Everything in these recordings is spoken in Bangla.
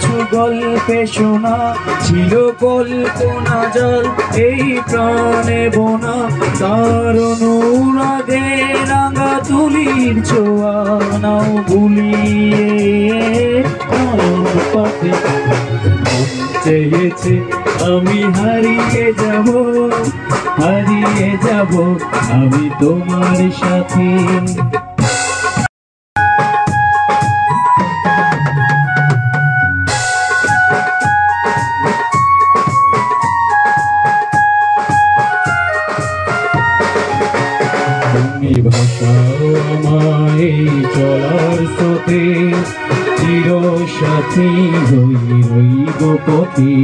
কিছু গল্পে শোনা ছিল কল্পনা জাল এই প্রাণে বোনা, তার অনুরাগে রাঙা তুলির ছোঁয়া নাও ভুলিয়ে পথে চেয়েছে আমি হারিয়ে যাব আমি তোমার সাথে। তুমি ভাষাও আমায় চলার স্রোতে, চির সাথী রইব পথে।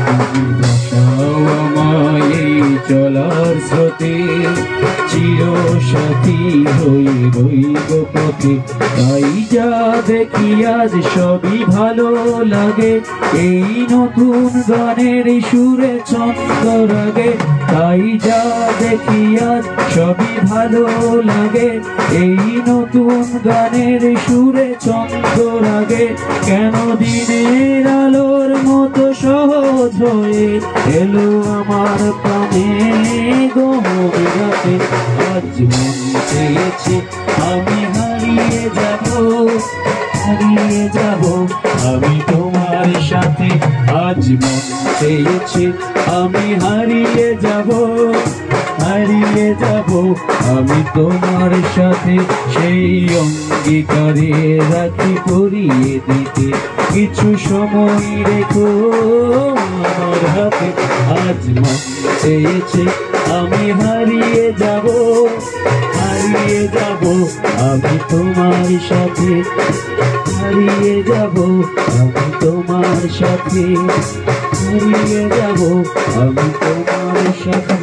তুমি ভাষাও আমায় চলার স্রোতে, চির সাথী রইব পথে। তাই যা দেখি আজ সবই ভালো লাগে, এই নতুন গানের সুরে ছন্দ রাগে। তাই যা দেখি আজ সবই ভালো লাগে, এই নতুন গানের সুরে ছন্দ রাগে। কেন দিনের আলোর মতো সহজ হয়ে এলো আমার প্রাণে গহীন রাতে। আজ মন চেয়েছে আমি হারিয়ে যাব আমি তোমার সাথে। আজ মন চেয়েছে আমি হারিয়ে যাব আমি তোমার সাথে। সেই অঙ্গীকারে রাখি পরিয়ে দিতে কিছু সময় রেখো আমার হাতে। আজ মন চেয়েছে আমি হারিয়ে যাব আমি তোমার সাথে। হারিয়ে যাব আমি তোমার সাথে, হারিয়ে যাব আমি তোমার সাথে।